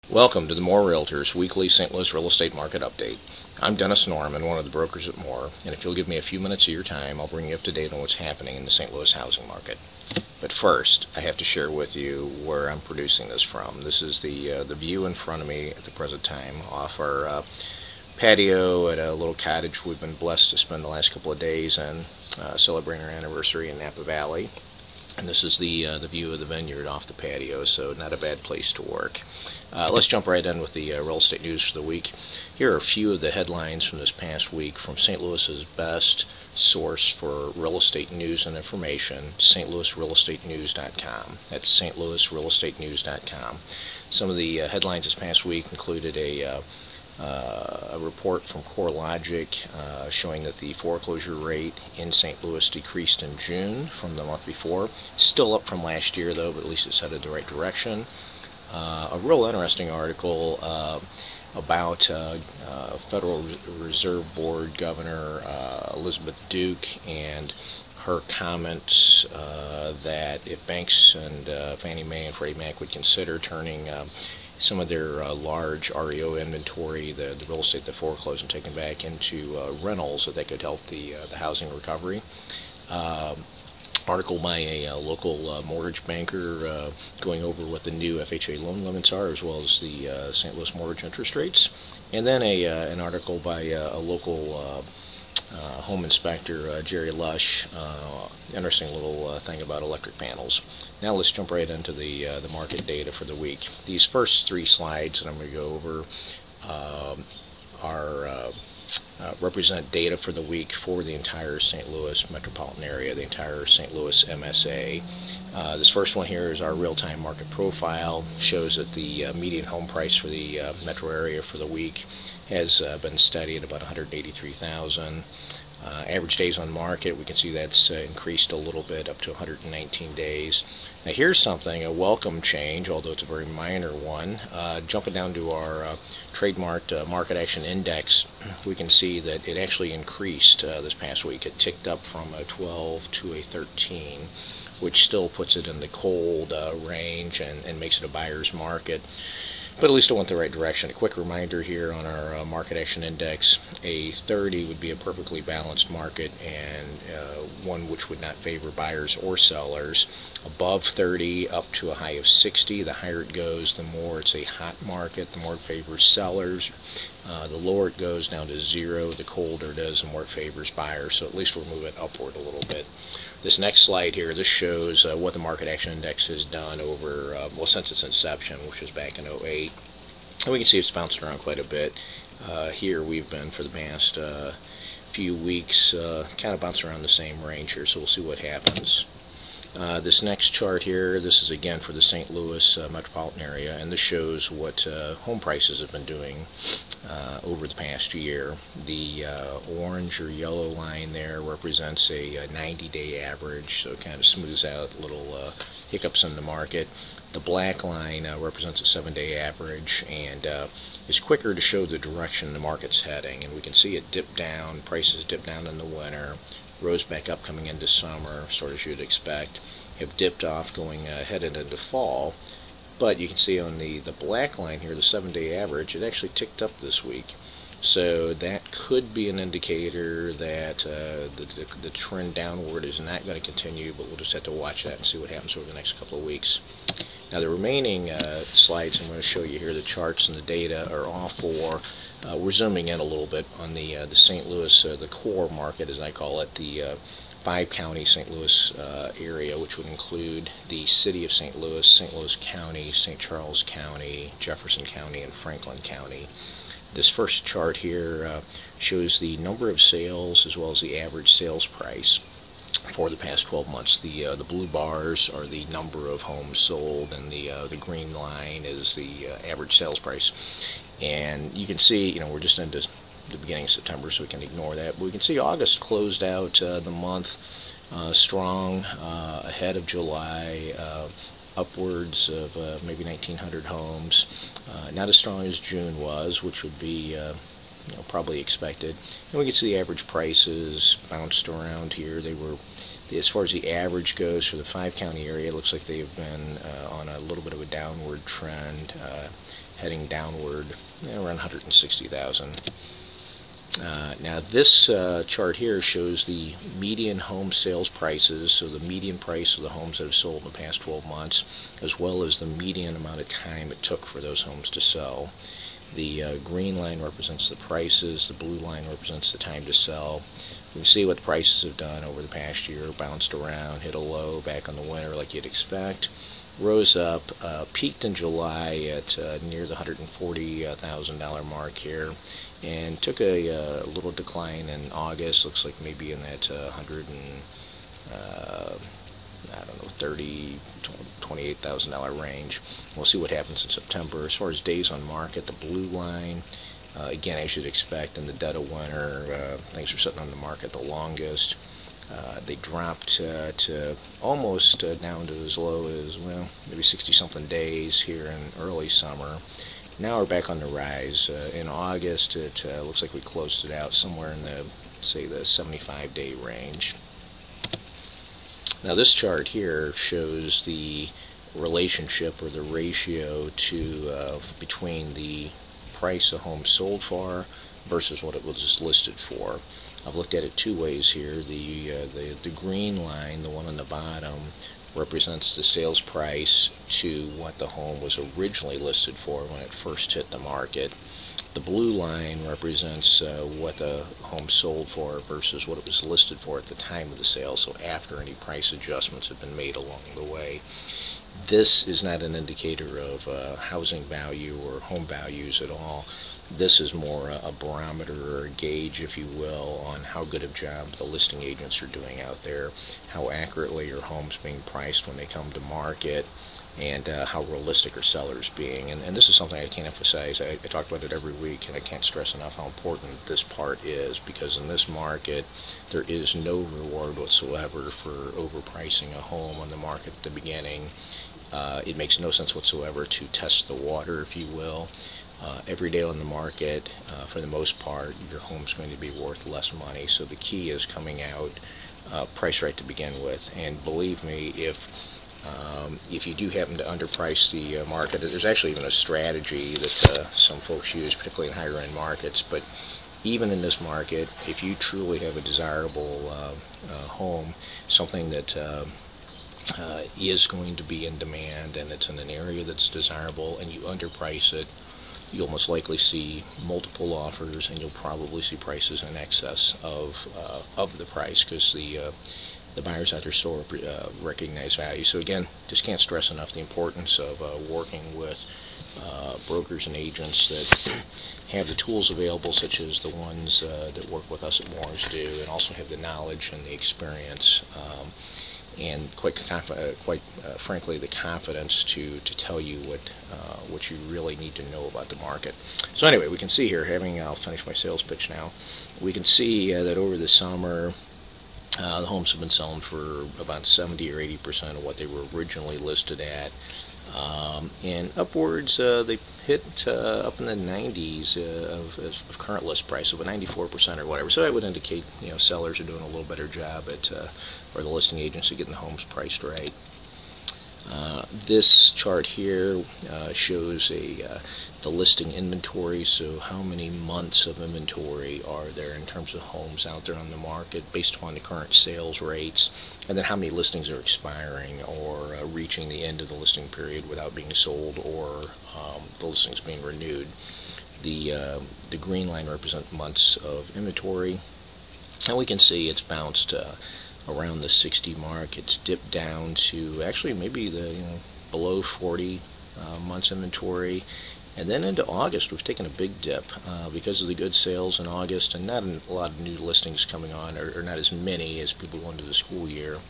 Welcome to the Moore Realtors Weekly St. Louis Real Estate Market Update. I'm Dennis Norman, one of the brokers at Moore, and if you'll give me a few minutes of your time, I'll bring you up to date on what's happening in the St. Louis housing market. But first, I have to share with you where I'm producing this from. This is the view in front of me at the present time off our patio at a little cottage we've been blessed to spend the last couple of days in, celebrating our anniversary in Napa Valley. And this is the view of the vineyard off the patio, so not a bad place to work. Let's jump right in with the real estate news for the week. Here are a few of the headlines from this past week from St. Louis's best source for real estate news and information, stlouisrealestatenews.com. That's stlouisrealestatenews.com. Some of the headlines this past week included a report from CoreLogic showing that the foreclosure rate in St. Louis decreased in June from the month before. Still up from last year, though, but at least it's headed the right direction. A real interesting article about Federal Reserve Board Governor Elizabeth Duke and her comments that if banks and Fannie Mae and Freddie Mac would consider turning some of their large REO inventory, the real estate that foreclosed and taken back, into rentals, that could help the housing recovery. Article by a local mortgage banker going over what the new FHA loan limits are, as well as the St. Louis mortgage interest rates. And then an article by a local home inspector, Jerry Lush, interesting little thing about electric panels. Now let's jump right into the market data for the week. These first three slides that I'm going to go over represent data for the week for the entire St. Louis metropolitan area, the entire St. Louis MSA. This first one here is our real-time market profile. Shows that the median home price for the metro area for the week has been steady at about 183,000. Average days on market, we can see that's increased a little bit up to 119 days. Now here's something, a welcome change, although it's a very minor one. Jumping down to our trademarked market action index, we can see that it actually increased this past week. It ticked up from a 12 to a 13, which still puts it in the cold range and makes it a buyer's market. But at least it went the right direction. A quick reminder here on our market action index, a 30 would be a perfectly balanced market and one which would not favor buyers or sellers. Above 30 up to a high of 60, the higher it goes, the more it's a hot market, the more it favors sellers. The lower it goes down to 0, the colder it is, the more it favors buyers. So at least we're moving upward a little bit. This next slide here, this shows what the market action index has done over, well, since its inception, which was back in '08. And we can see it's bounced around quite a bit. Here we've been for the past few weeks kind of bouncing around the same range here, so we'll see what happens. This next chart here, this is again for the St. Louis metropolitan area, and this shows what home prices have been doing over the past year. The orange or yellow line there represents a 90-day average, so it kind of smooths out little hiccups in the market. The black line represents a 7-day average, and it's quicker to show the direction the market's heading. And we can see it dip down, prices dip down in the winter, rose back up coming into summer, sort of as you'd expect, have dipped off going headed into fall. But you can see on the black line here, the 7-day average, it actually ticked up this week. So that could be an indicator that the trend downward is not going to continue, but we'll just have to watch that and see what happens over the next couple of weeks. Now the remaining slides I'm going to show you here, the charts and the data, are all for we're zooming in a little bit on the St. Louis, the core market as I call it, the 5-county St. Louis area, which would include the city of St. Louis County, St. Charles County, Jefferson County, and Franklin County. This first chart here shows the number of sales as well as the average sales price for the past 12 months. The blue bars are the number of homes sold, and the green line is the average sales price. And you can see, you know, we're just into the beginning of September, so we can ignore that. But we can see August closed out the month strong, ahead of July, upwards of maybe 1,900 homes. Not as strong as June was, which would be probably expected. And we can see the average prices bounced around here. They were, as far as the average goes for the 5-county area, it looks like they have been on a little bit of a downward trend. heading downward around 160,000. Now this chart here shows the median home sales prices, so the median price of the homes that have sold in the past 12 months, as well as the median amount of time it took for those homes to sell. The green line represents the prices, the blue line represents the time to sell. We can see what the prices have done over the past year, bounced around, hit a low back in the winter like you'd expect, rose up, peaked in July at near the $140,000 mark here, and took a little decline in August. Looks like maybe in that I don't know, $28,000 range. We'll see what happens in September. As far as days on market, the blue line, again, as you'd expect, in the dead of winter, things are sitting on the market the longest. They dropped to almost down to as low as, well, maybe 60-something days here in early summer. Now we're back on the rise. In August, it looks like we closed it out somewhere in the, say, the 75-day range. Now this chart here shows the relationship or the ratio to between the price a home sold for versus what it was listed for. I've looked at it two ways here. The green line, the one on the bottom, represents the sales price to what the home was originally listed for when it first hit the market. The blue line represents what the home sold for versus what it was listed for at the time of the sale, so after any price adjustments have been made along the way. This is not an indicator of housing value or home values at all. This is more a barometer or a gauge, if you will, on how good of a job the listing agents are doing out there, how accurately your home's being priced when they come to market, and how realistic are sellers being. And this is something I can't emphasize. I talk about it every week, and I can't stress enough how important this part is, because in this market there is no reward whatsoever for overpricing a home on the market at the beginning. It makes no sense whatsoever to test the water, if you will. Every day on the market, for the most part, your home's going to be worth less money, so the key is coming out priced right to begin with. And believe me, if you do happen to underprice the market, there's actually even a strategy that some folks use, particularly in higher end markets. But even in this market, if you truly have a desirable home, something that is going to be in demand and it's in an area that's desirable, and you underprice it, you'll most likely see multiple offers, and you'll probably see prices in excess of the price, because the buyers out there still recognize value. So again, just can't stress enough the importance of working with brokers and agents that have the tools available, such as the ones that work with us at Moore's do, and also have the knowledge and the experience, and quite frankly, the confidence to tell you what you really need to know about the market. So anyway, we can see here, I'll finish my sales pitch now. We can see that over the summer, the homes have been selling for about 70 or 80% of what they were originally listed at, and upwards they hit up in the 90s of current list price, so about 94% or whatever. So that would indicate, sellers are doing a little better job at, or the listing agents are getting the homes priced right. This chart here shows the listing inventory, so how many months of inventory are there in terms of homes out there on the market based upon the current sales rates, and then how many listings are expiring or reaching the end of the listing period without being sold, or the listings being renewed. The green line represents months of inventory, and we can see it's bounced around the 60 mark. It's dipped down to actually maybe the below 40 months inventory, and then into August we've taken a big dip because of the good sales in August, and not a lot of new listings coming on, or not as many as people go into the school year.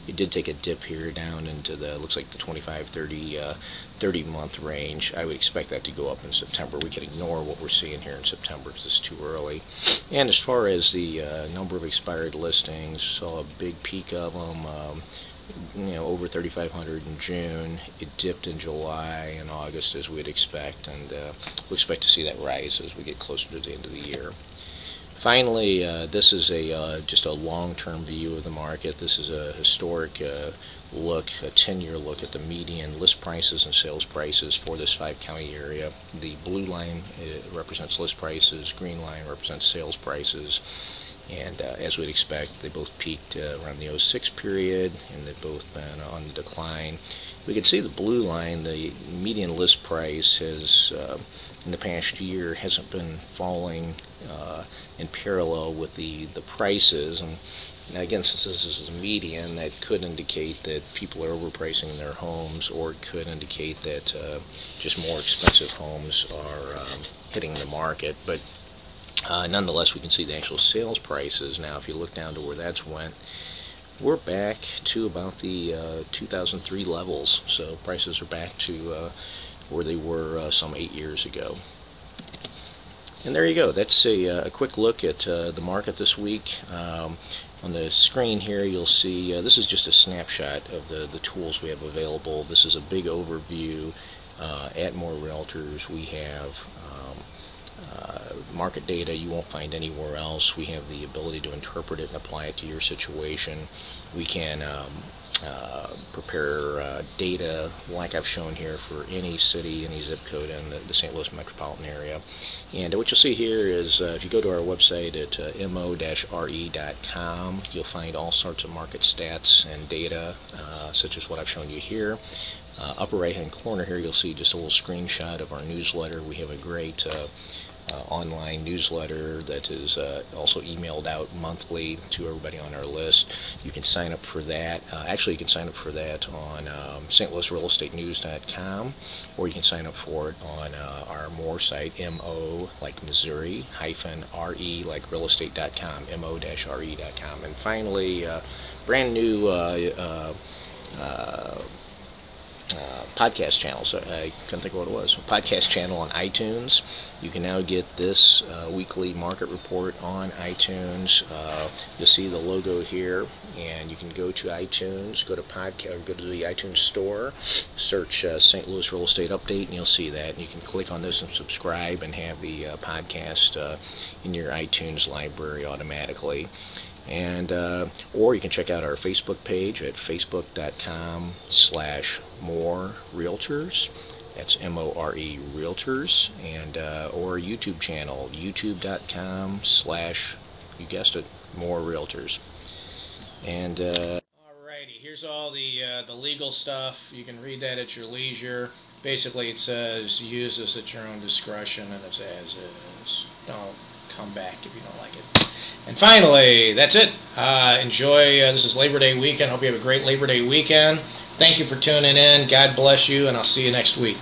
It did take a dip here down into the, looks like the 25, 30 month range. I would expect that to go up in September. We can ignore what we're seeing here in September because it's too early. And as far as the number of expired listings, saw a big peak of them, over 3,500 in June. It dipped in July and August, as we'd expect, and we expect to see that rise as we get closer to the end of the year. Finally, this is just a long-term view of the market. This is a historic look, a 10-year look at the median list prices and sales prices for this 5-county area. The blue line represents list prices, green line represents sales prices, and as we'd expect, they both peaked around the '06 period, and they've both been on the decline. We can see the blue line, the median list price has in the past year hasn't been falling in parallel with the prices. And again, since this is a median, that could indicate that people are overpricing their homes, or it could indicate that just more expensive homes are hitting the market. But nonetheless, we can see the actual sales prices. Now, if you look down to where that's went, we're back to about the 2003 levels. So prices are back to where they were some 8 years ago. And there you go. That's a quick look at the market this week. On the screen here, you'll see this is just a snapshot of the tools we have available. This is a big overview. At More Realtors, we have market data you won't find anywhere else. We have the ability to interpret it and apply it to your situation. We can prepare data like I've shown here for any city, any zip code in the St. Louis metropolitan area. And what you'll see here is if you go to our website at mo-re.com, you'll find all sorts of market stats and data such as what I've shown you here. Upper right hand corner here, you'll see just a little screenshot of our newsletter. We have a great online newsletter that is also emailed out monthly to everybody on our list. You can sign up for that. Actually, you can sign up for that on stlouisrealestatenews.com, or you can sign up for it on our More site, mo like Missouri -re like realestate.com, mo-re.com. And finally, brand new podcast channel. So I couldn't think of what it was. A podcast channel on iTunes. You can now get this weekly market report on iTunes. You'll see the logo here, and you can go to iTunes, go to podcast, go to the iTunes store, search St. Louis Real Estate Update, and you'll see that. And you can click on this and subscribe, and have the podcast in your iTunes library automatically. And or you can check out our Facebook page at facebook.com/more realtors. That's MORE Realtors. And or YouTube channel, youtube.com/ you guessed it, More Realtors. And alrighty, here's all the legal stuff. You can read that at your leisure. Basically, it says use this at your own discretion, and it says don't come back if you don't like it. And finally, that's it. Enjoy. This is Labor Day weekend. Hope you have a great Labor Day weekend. Thank you for tuning in. God bless you, and I'll see you next week.